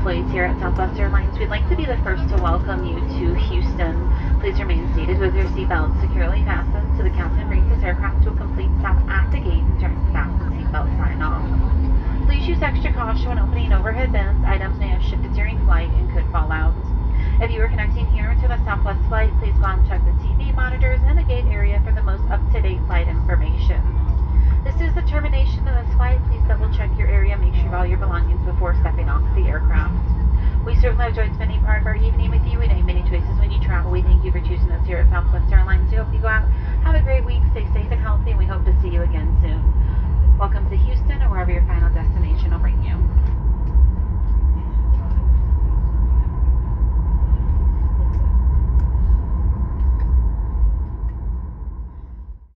employees here at Southwest Airlines, we'd like to be the first to welcome you to Houston. Please remain seated with your seatbelt securely fastened so the captain brings this aircraft to a complete stop at the gate and turns back the seatbelt sign off. Please use extra caution when opening overhead bins. Items may have shifted during flight and could fall out. If you are connecting here to the Southwest flight, please go and check the TV monitors in the gate area for the most up-to-date flight information. This is the termination of this flight. Please double check your area, make sure you have all your belongings before stepping off the aircraft. We certainly have enjoyed spending part of our evening with you. We know you have many choices when you travel. We thank you for choosing us here at Southwest Airlines. We hope you go out, have a great week, stay safe and healthy, and we hope to see you again soon. Welcome to Houston, or wherever your final destination will bring you.